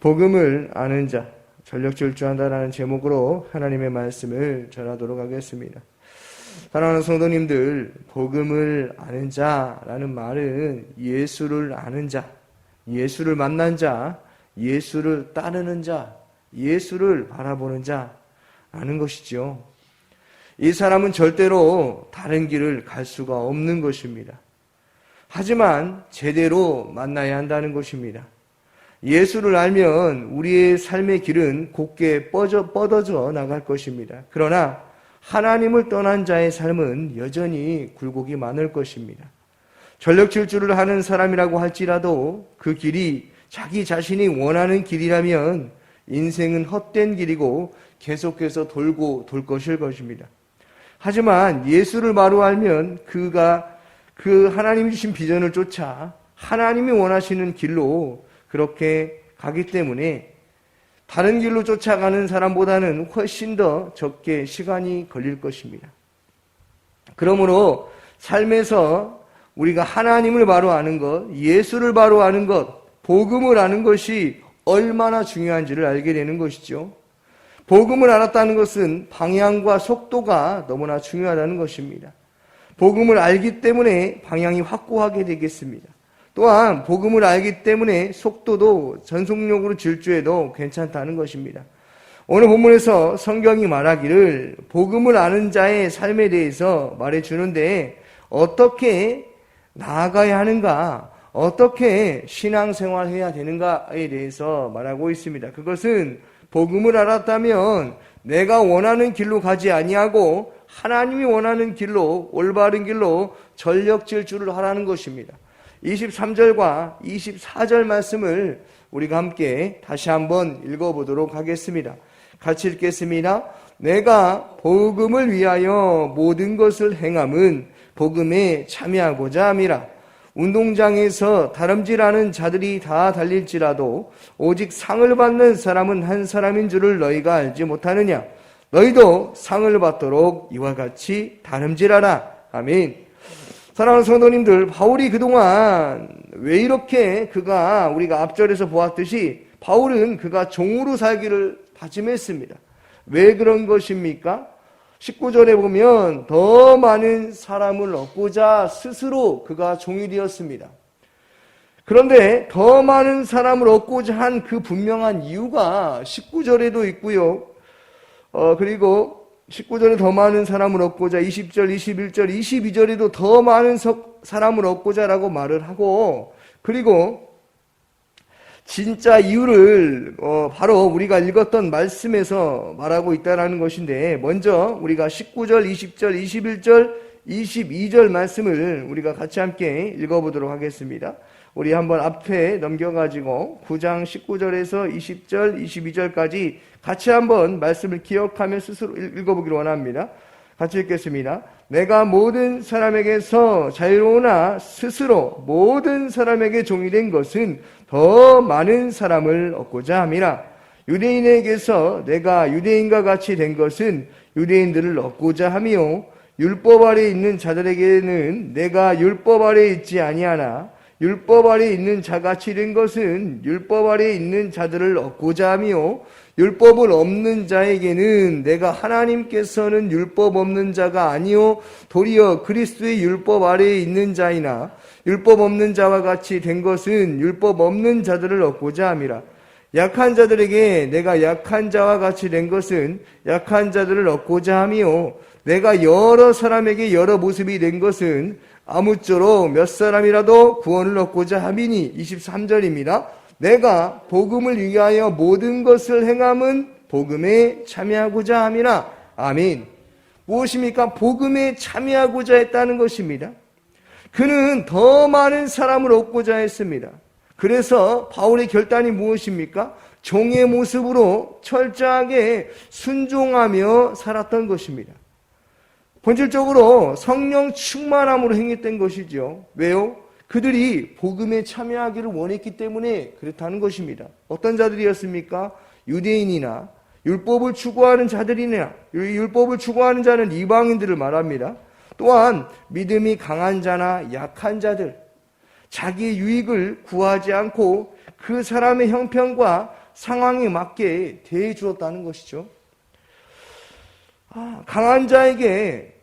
복음을 아는 자, 전력질주한다라는 제목으로 하나님의 말씀을 전하도록 하겠습니다. 사랑하는 성도님들, 복음을 아는 자라는 말은 예수를 아는 자, 예수를 만난 자, 예수를 따르는 자, 예수를 바라보는 자라는 것이죠. 이 사람은 절대로 다른 길을 갈 수가 없는 것입니다. 하지만 제대로 만나야 한다는 것입니다. 예수를 알면 우리의 삶의 길은 곱게 뻗어져 나갈 것입니다. 그러나 하나님을 떠난 자의 삶은 여전히 굴곡이 많을 것입니다. 전력질주를 하는 사람이라고 할지라도 그 길이 자기 자신이 원하는 길이라면 인생은 헛된 길이고 계속해서 돌고 돌 것일 것입니다. 하지만 예수를 바로 알면 그가 그 하나님이 주신 비전을 쫓아 하나님이 원하시는 길로 그렇게 가기 때문에 다른 길로 쫓아가는 사람보다는 훨씬 더 적게 시간이 걸릴 것입니다. 그러므로 삶에서 우리가 하나님을 바로 아는 것, 예수를 바로 아는 것, 복음을 아는 것이 얼마나 중요한지를 알게 되는 것이죠. 복음을 알았다는 것은 방향과 속도가 너무나 중요하다는 것입니다. 복음을 알기 때문에 방향이 확고하게 되겠습니다. 또한 복음을 알기 때문에 속도도 전속력으로 질주해도 괜찮다는 것입니다. 오늘 본문에서 성경이 말하기를 복음을 아는 자의 삶에 대해서 말해주는데 어떻게 나아가야 하는가, 어떻게 신앙생활해야 되는가에 대해서 말하고 있습니다. 그것은 복음을 알았다면 내가 원하는 길로 가지 아니하고 하나님이 원하는 길로, 올바른 길로 전력질주를 하라는 것입니다. 23절과 24절 말씀을 우리가 함께 다시 한번 읽어보도록 하겠습니다. 같이 읽겠습니다. 내가 복음을 위하여 모든 것을 행함은 복음에 참여하고자 함이라. 운동장에서 다름질하는 자들이 다 달릴지라도 오직 상을 받는 사람은 한 사람인 줄을 너희가 알지 못하느냐. 너희도 상을 받도록 이와 같이 다름질하라. 아멘. 사랑하는 성도님들, 바울이 그동안 왜 이렇게 우리가 앞절에서 보았듯이 바울은 그가 종으로 살기를 다짐했습니다. 왜 그런 것입니까? 19절에 보면 더 많은 사람을 얻고자 스스로 그가 종이 되었습니다. 그런데 더 많은 사람을 얻고자 한 그 분명한 이유가 19절에도 있고요. 그리고 19절에 더 많은 사람을 얻고자 20절, 21절, 22절에도 더 많은 사람을 얻고자 라고 말을 하고, 그리고 진짜 이유를 바로 우리가 읽었던 말씀에서 말하고 있다는 것인데, 먼저 우리가 19절, 20절, 21절, 22절 말씀을 우리가 같이 함께 읽어보도록 하겠습니다. 우리 한번 앞에 넘겨가지고 9장 19절에서 20절, 22절까지 같이 한번 말씀을 기억하며 스스로 읽어보기를 원합니다. 같이 읽겠습니다. 내가 모든 사람에게서 자유로우나 스스로 모든 사람에게 종이 된 것은 더 많은 사람을 얻고자 함이라. 유대인에게서 내가 유대인과 같이 된 것은 유대인들을 얻고자 함이요. 율법 아래 있는 자들에게는 내가 율법 아래 있지 아니하나 율법 아래 있는 자같이 된 것은 율법 아래 있는 자들을 얻고자 함이요. 율법을 없는 자에게는 내가 하나님께서는 율법 없는 자가 아니요 도리어 그리스도의 율법 아래에 있는 자이나 율법 없는 자와 같이 된 것은 율법 없는 자들을 얻고자 함이라. 약한 자들에게 내가 약한 자와 같이 된 것은 약한 자들을 얻고자 함이요. 내가 여러 사람에게 여러 모습이 된 것은 아무쪼록 몇 사람이라도 구원을 얻고자 함이니. 23절입니다. 내가 복음을 위하여 모든 것을 행함은 복음에 참여하고자 함이라. 아멘. 무엇입니까? 복음에 참여하고자 했다는 것입니다. 그는 더 많은 사람을 얻고자 했습니다. 그래서 바울의 결단이 무엇입니까? 종의 모습으로 철저하게 순종하며 살았던 것입니다. 본질적으로 성령 충만함으로 행했던 것이죠. 왜요? 그들이 복음에 참여하기를 원했기 때문에 그렇다는 것입니다. 어떤 자들이었습니까? 유대인이나 율법을 추구하는 자들이나, 율법을 추구하는 자는 이방인들을 말합니다. 또한 믿음이 강한 자나 약한 자들, 자기의 유익을 구하지 않고 그 사람의 형편과 상황에 맞게 대해 주었다는 것이죠. 강한 자에게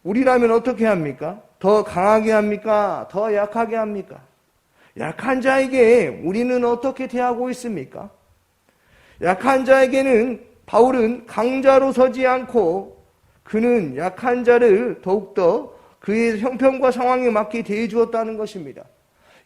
우리라면 어떻게 합니까? 더 강하게 합니까? 더 약하게 합니까? 약한 자에게 우리는 어떻게 대하고 있습니까? 약한 자에게는 바울은 강자로 서지 않고 그는 약한 자를 더욱더 그의 형편과 상황에 맞게 대해 주었다는 것입니다.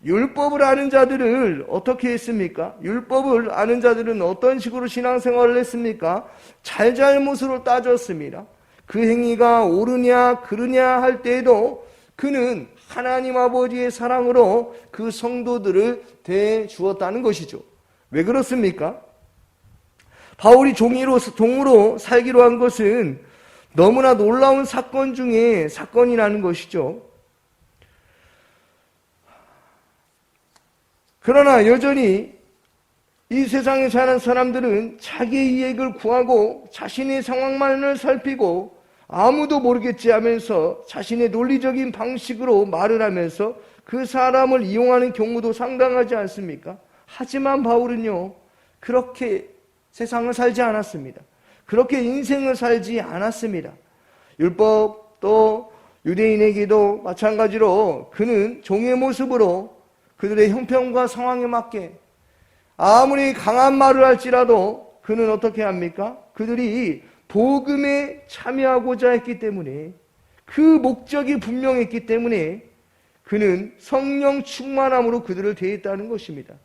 율법을 아는 자들을 어떻게 했습니까? 율법을 아는 자들은 어떤 식으로 신앙생활을 했습니까? 잘잘못으로 따졌습니다. 그 행위가 옳으냐 그르냐 할 때에도 그는 하나님 아버지의 사랑으로 그 성도들을 대해 주었다는 것이죠. 왜 그렇습니까? 바울이 종으로 살기로 한 것은 너무나 놀라운 사건 중에 사건이라는 것이죠. 그러나 여전히 이 세상에 사는 사람들은 자기의 이익을 구하고 자신의 상황만을 살피고 아무도 모르겠지 하면서 자신의 논리적인 방식으로 말을 하면서 그 사람을 이용하는 경우도 상당하지 않습니까? 하지만 바울은요, 그렇게 세상을 살지 않았습니다. 그렇게 인생을 살지 않았습니다. 율법 또 유대인에게도 마찬가지로 그는 종의 모습으로 그들의 형편과 상황에 맞게 아무리 강한 말을 할지라도 그는 어떻게 합니까? 그들이 복음에 참여하고자 했기 때문에 그 목적이 분명했기 때문에 그는 성령 충만함으로 그들을 대했다는 것입니다.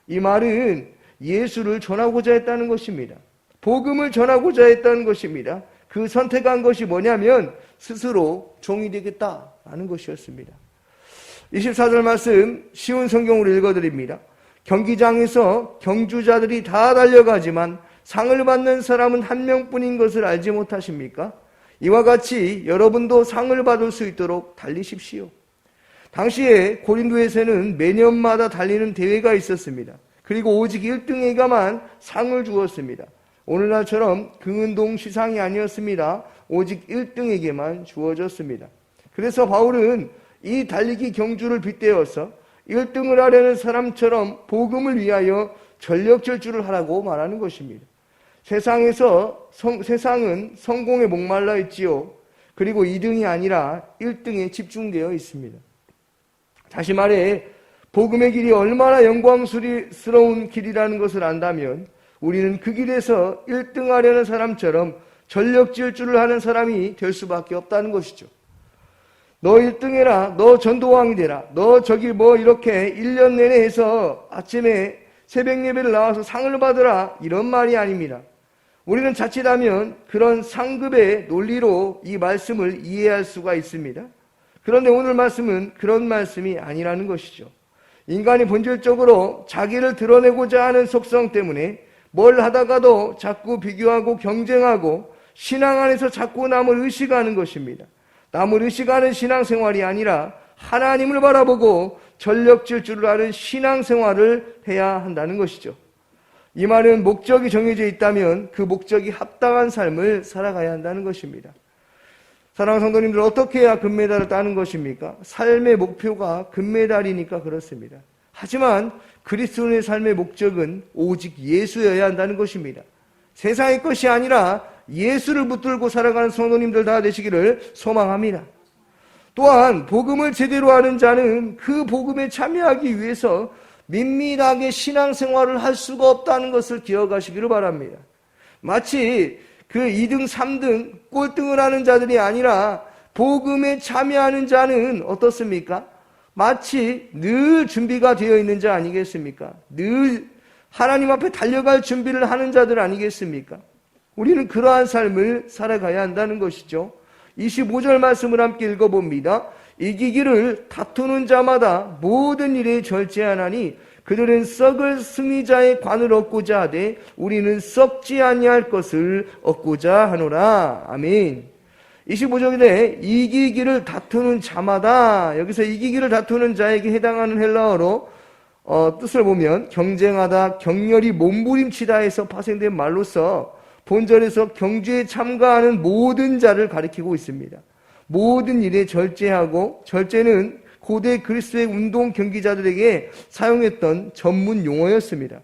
이 말은 예수를 전하고자 했다는 것입니다. 복음을 전하고자 했다는 것입니다. 그 선택한 것이 뭐냐면 스스로 종이 되겠다라는 것이었습니다. 24절 말씀 쉬운 성경으로 읽어드립니다. 경기장에서 경주자들이 다 달려가지만 상을 받는 사람은 한 명뿐인 것을 알지 못하십니까? 이와 같이 여러분도 상을 받을 수 있도록 달리십시오. 당시에 고린도에서는 매년마다 달리는 대회가 있었습니다. 그리고 오직 1등에게만 상을 주었습니다. 오늘날처럼 금은동 시상이 아니었습니다. 오직 1등에게만 주어졌습니다. 그래서 바울은 이 달리기 경주를 빗대어서 1등을 하려는 사람처럼 복음을 위하여 전력질주를 하라고 말하는 것입니다. 세상은 성공에 목말라 있지요. 그리고 2등이 아니라 1등에 집중되어 있습니다. 다시 말해 복음의 길이 얼마나 영광스러운 길이라는 것을 안다면 우리는 그 길에서 1등 하려는 사람처럼 전력질주를 하는 사람이 될 수밖에 없다는 것이죠. 너 1등 해라. 너 전도왕이 되라. 너 저기 이렇게 1년 내내 해서 아침에 새벽 예배를 나와서 상을 받으라. 이런 말이 아닙니다. 우리는 자칫하면 그런 상급의 논리로 이 말씀을 이해할 수가 있습니다. 그런데 오늘 말씀은 그런 말씀이 아니라는 것이죠. 인간이 본질적으로 자기를 드러내고자 하는 속성 때문에 뭘 하다가도 자꾸 비교하고 경쟁하고 신앙 안에서 자꾸 남을 의식하는 것입니다. 남을 의식하는 신앙생활이 아니라 하나님을 바라보고 전력질주를 하는 신앙생활을 해야 한다는 것이죠. 이 말은 목적이 정해져 있다면 그 목적이 합당한 삶을 살아가야 한다는 것입니다. 사랑하는 성도님들, 어떻게 해야 금메달을 따는 것입니까? 삶의 목표가 금메달이니까 그렇습니다. 하지만 그리스도인의 삶의 목적은 오직 예수여야 한다는 것입니다. 세상의 것이 아니라 예수를 붙들고 살아가는 성도님들 다 되시기를 소망합니다. 또한 복음을 제대로 아는 자는 그 복음에 참여하기 위해서 민밀하게 신앙생활을 할 수가 없다는 것을 기억하시기를 바랍니다. 마치 그 2등, 3등, 꼴등을 하는 자들이 아니라 복음에 참여하는 자는 어떻습니까? 마치 늘 준비가 되어 있는 자 아니겠습니까? 늘 하나님 앞에 달려갈 준비를 하는 자들 아니겠습니까? 우리는 그러한 삶을 살아가야 한다는 것이죠. 25절 말씀을 함께 읽어봅니다. 이기기를 다투는 자마다 모든 일에 절제하나니 그들은 썩을 승리자의 관을 얻고자 하되 우리는 썩지 아니할 것을 얻고자 하노라. 아멘. 25절에 이기기를 다투는 자마다, 여기서 이기기를 다투는 자에게 해당하는 헬라어로 뜻을 보면 경쟁하다, 격렬히 몸부림치다에서 파생된 말로서 본절에서 경주에 참가하는 모든 자를 가리키고 있습니다. 모든 일에 절제하고, 절제는 고대 그리스도의 운동 경기자들에게 사용했던 전문 용어였습니다.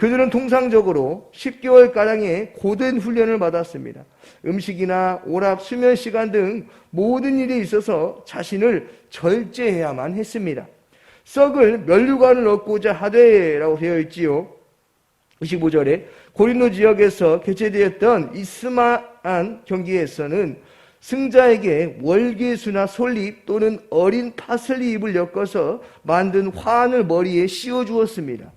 그들은 통상적으로 10개월가량의 고된 훈련을 받았습니다. 음식이나 오락, 수면 시간 등 모든 일에 있어서 자신을 절제해야만 했습니다. 썩을 면류관을 얻고자 하되라고 되어 있지요. 25절에 고린도 지역에서 개최되었던 이스마안 경기에서는 승자에게 월계수나 솔잎 또는 어린 파슬리 잎을 엮어서 만든 화환을 머리에 씌워 주었습니다.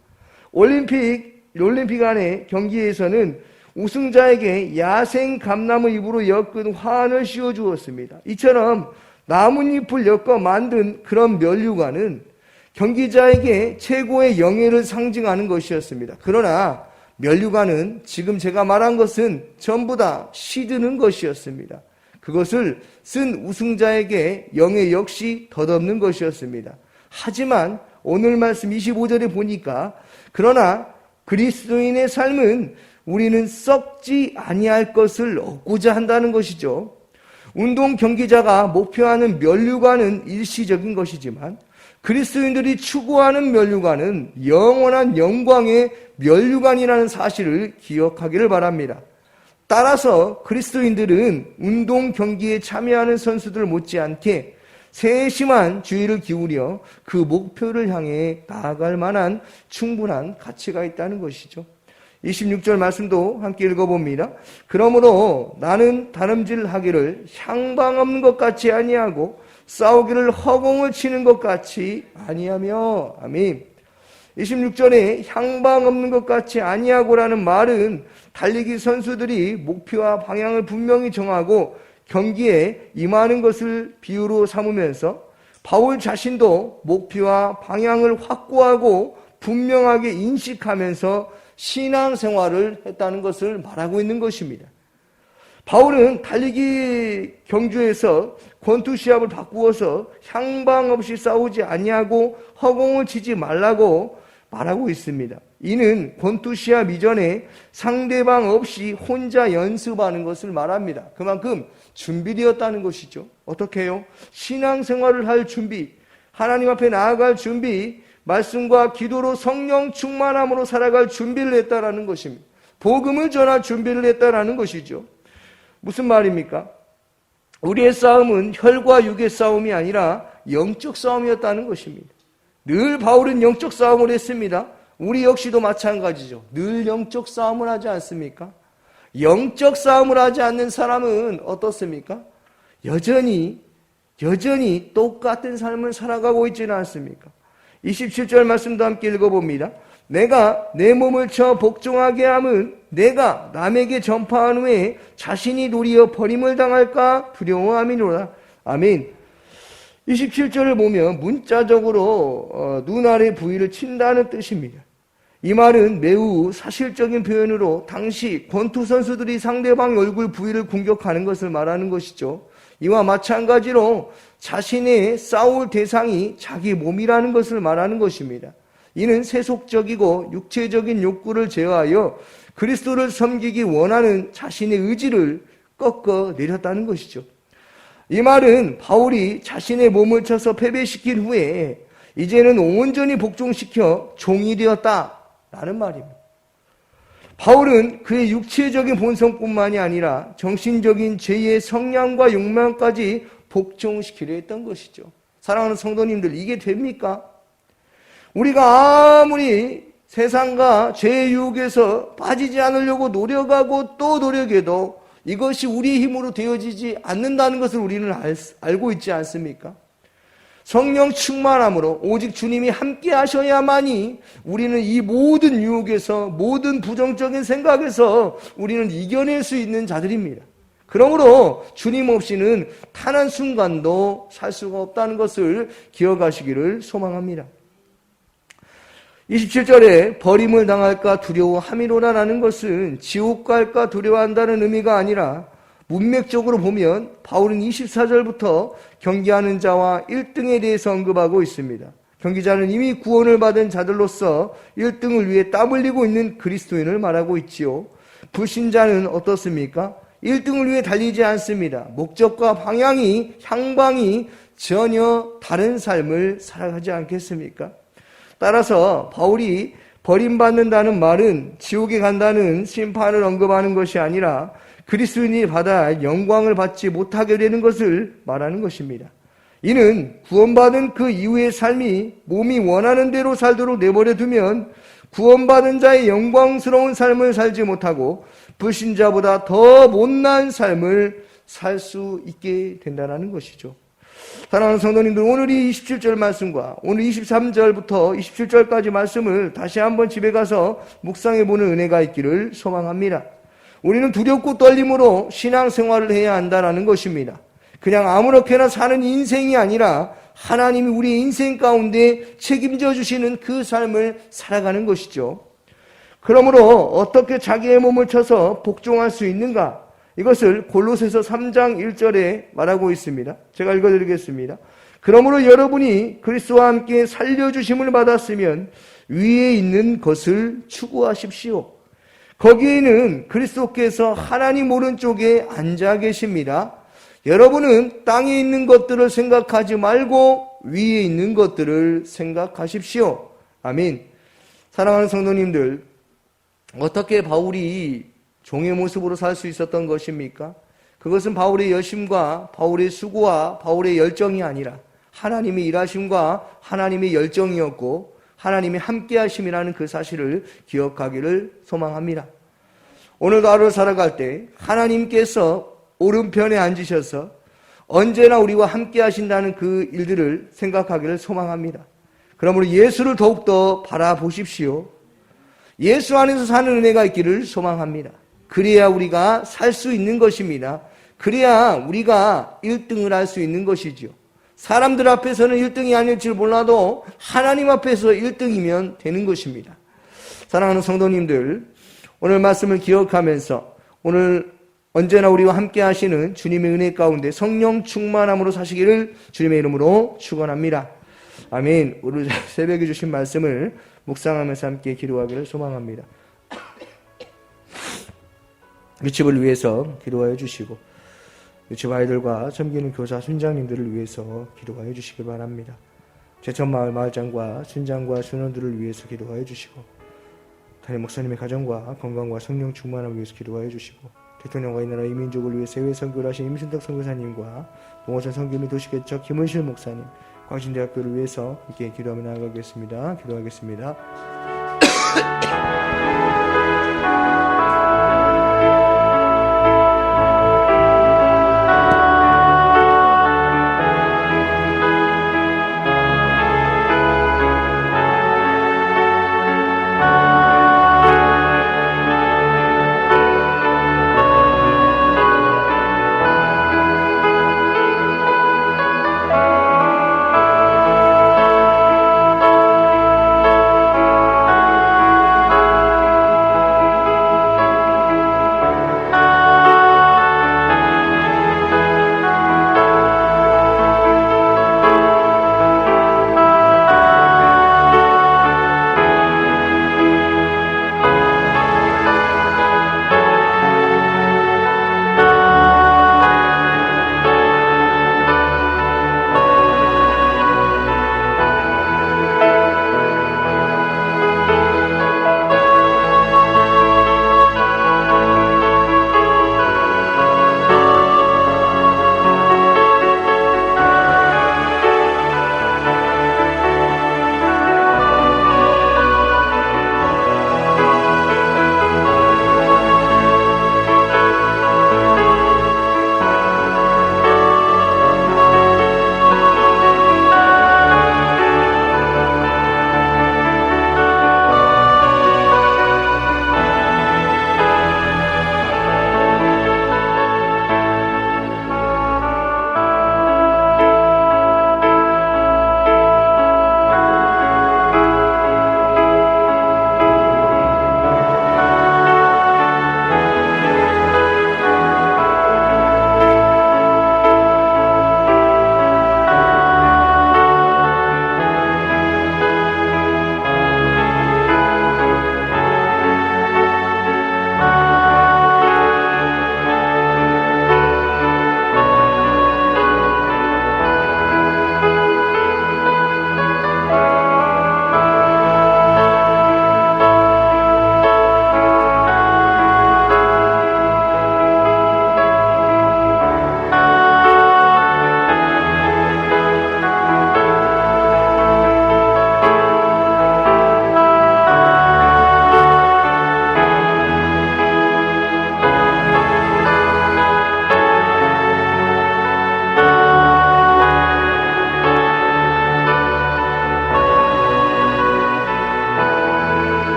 올림픽 안의 경기에서는 우승자에게 야생 감나무 잎으로 엮은 화환을 씌워 주었습니다. 이처럼 나뭇잎을 엮어 만든 그런 면류관은 경기자에게 최고의 영예를 상징하는 것이었습니다. 그러나 면류관은 지금 제가 말한 것은 전부 다 시드는 것이었습니다. 그것을 쓴 우승자에게 영예 역시 덧없는 것이었습니다. 하지만 오늘 말씀 25절에 보니까 그러나 그리스도인의 삶은 우리는 썩지 아니할 것을 얻고자 한다는 것이죠. 운동 경기자가 목표하는 면류관은 일시적인 것이지만 그리스도인들이 추구하는 면류관은 영원한 영광의 면류관이라는 사실을 기억하기를 바랍니다. 따라서 그리스도인들은 운동 경기에 참여하는 선수들 못지않게 세심한 주의를 기울여 그 목표를 향해 나아갈 만한 충분한 가치가 있다는 것이죠. 26절 말씀도 함께 읽어봅니다. 그러므로 나는 다름질하기를 향방 없는 것 같이 아니하고 싸우기를 허공을 치는 것 같이 아니하며. 아멘. 26절에 향방 없는 것 같이 아니하고라는 말은 달리기 선수들이 목표와 방향을 분명히 정하고 경기에 임하는 것을 비유로 삼으면서 바울 자신도 목표와 방향을 확고하고 분명하게 인식하면서 신앙생활을 했다는 것을 말하고 있는 것입니다. 바울은 달리기 경주에서 권투 시합을 바꾸어서 향방 없이 싸우지 아니하고 허공을 치지 말라고 말하고 있습니다. 이는 권투 시합 이전에 상대방 없이 혼자 연습하는 것을 말합니다. 그만큼 준비되었다는 것이죠. 어떻게 해요? 신앙생활을 할 준비, 하나님 앞에 나아갈 준비, 말씀과 기도로 성령 충만함으로 살아갈 준비를 했다라는 것입니다. 복음을 전할 준비를 했다라는 것이죠. 무슨 말입니까? 우리의 싸움은 혈과 육의 싸움이 아니라 영적 싸움이었다는 것입니다. 늘 바울은 영적 싸움을 했습니다. 우리 역시도 마찬가지죠. 늘 영적 싸움을 하지 않습니까? 영적 싸움을 하지 않는 사람은 어떻습니까? 여전히 똑같은 삶을 살아가고 있지는 않습니까? 27절 말씀도 함께 읽어봅니다. 내가 내 몸을 쳐 복종하게 함은 내가 남에게 전파한 후에 자신이 도리어 버림을 당할까 두려워함이로라. 아멘. 27절을 보면 문자적으로 눈 아래 부위를 친다는 뜻입니다. 이 말은 매우 사실적인 표현으로 당시 권투 선수들이 상대방 얼굴 부위를 공격하는 것을 말하는 것이죠. 이와 마찬가지로 자신의 싸울 대상이 자기 몸이라는 것을 말하는 것입니다. 이는 세속적이고 육체적인 욕구를 제어하여 그리스도를 섬기기 원하는 자신의 의지를 꺾어 내렸다는 것이죠. 이 말은 바울이 자신의 몸을 쳐서 패배시킨 후에 이제는 온전히 복종시켜 종이 되었다라는 말입니다. 바울은 그의 육체적인 본성뿐만이 아니라 정신적인 죄의 성향과 욕망까지 복종시키려 했던 것이죠. 사랑하는 성도님들, 이게 됩니까? 우리가 아무리 세상과 죄의 유혹에서 빠지지 않으려고 노력하고 또 노력해도 이것이 우리의 힘으로 되어지지 않는다는 것을 우리는 알고 있지 않습니까? 성령 충만함으로 오직 주님이 함께 하셔야만이 우리는 이 모든 유혹에서, 모든 부정적인 생각에서 우리는 이겨낼 수 있는 자들입니다. 그러므로 주님 없이는 단 한순간도 살 수가 없다는 것을 기억하시기를 소망합니다. 27절에 버림을 당할까 두려워함이로라라는 것은 지옥 갈까 두려워한다는 의미가 아니라 문맥적으로 보면 바울은 24절부터 경기하는 자와 1등에 대해서 언급하고 있습니다. 경기자는 이미 구원을 받은 자들로서 1등을 위해 땀 흘리고 있는 그리스도인을 말하고 있지요. 불신자는 어떻습니까? 1등을 위해 달리지 않습니다. 목적과 방향이, 향방이 전혀 다른 삶을 살아가지 않겠습니까? 따라서 바울이 버림받는다는 말은 지옥에 간다는 심판을 언급하는 것이 아니라 그리스도인이 받아 영광을 받지 못하게 되는 것을 말하는 것입니다. 이는 구원받은 그 이후의 삶이 몸이 원하는 대로 살도록 내버려 두면 구원받은 자의 영광스러운 삶을 살지 못하고 불신자보다 더 못난 삶을 살 수 있게 된다는 것이죠. 사랑하는 성도님들, 오늘 이 27절 말씀과 오늘 23절부터 27절까지 말씀을 다시 한번 집에 가서 묵상해 보는 은혜가 있기를 소망합니다. 우리는 두렵고 떨림으로 신앙생활을 해야 한다는 것입니다. 그냥 아무렇게나 사는 인생이 아니라 하나님이 우리 인생 가운데 책임져 주시는 그 삶을 살아가는 것이죠. 그러므로 어떻게 자기의 몸을 쳐서 복종할 수 있는가? 이것을 골로새서 3장 1절에 말하고 있습니다. 제가 읽어드리겠습니다. 그러므로 여러분이 그리스도와 함께 살려주심을 받았으면 위에 있는 것을 추구하십시오. 거기에는 그리스도께서 하나님 오른쪽에 앉아 계십니다. 여러분은 땅에 있는 것들을 생각하지 말고 위에 있는 것들을 생각하십시오. 아멘. 사랑하는 성도님들, 어떻게 바울이 종의 모습으로 살 수 있었던 것입니까? 그것은 바울의 열심과 바울의 수고와 바울의 열정이 아니라 하나님의 일하심과 하나님의 열정이었고 하나님의 함께하심이라는 그 사실을 기억하기를 소망합니다. 오늘도 하루를 살아갈 때 하나님께서 오른편에 앉으셔서 언제나 우리와 함께하신다는 그 일들을 생각하기를 소망합니다. 그러므로 예수를 더욱더 바라보십시오. 예수 안에서 사는 은혜가 있기를 소망합니다. 그래야 우리가 살 수 있는 것입니다. 그래야 우리가 1등을 할 수 있는 것이죠. 사람들 앞에서는 1등이 아닐지 몰라도 하나님 앞에서 1등이면 되는 것입니다. 사랑하는 성도님들, 오늘 말씀을 기억하면서 오늘 언제나 우리와 함께 하시는 주님의 은혜 가운데 성령 충만함으로 사시기를 주님의 이름으로 축원합니다. 아멘. 오늘 새벽에 주신 말씀을 묵상하면서 함께 기도하기를 소망합니다. 유치부를 위해서 기도하여 주시고 유치부 아이들과 섬기는 교사 순장님들을 위해서 기도하여 주시기 바랍니다. 제천마을 마을장과 순장과 순원들을 위해서 기도하여 주시고 담임 목사님의 가정과 건강과 성령 충만함을 위해서 기도하여 주시고 대통령과 이 나라 이민족을 위해 해외 선교를 하신 임순덕 선교사님과 동호천 선교미 도시개척 김은실 목사님 광신대학교를 위해서 함께 기도하며 나아가겠습니다. 기도하겠습니다.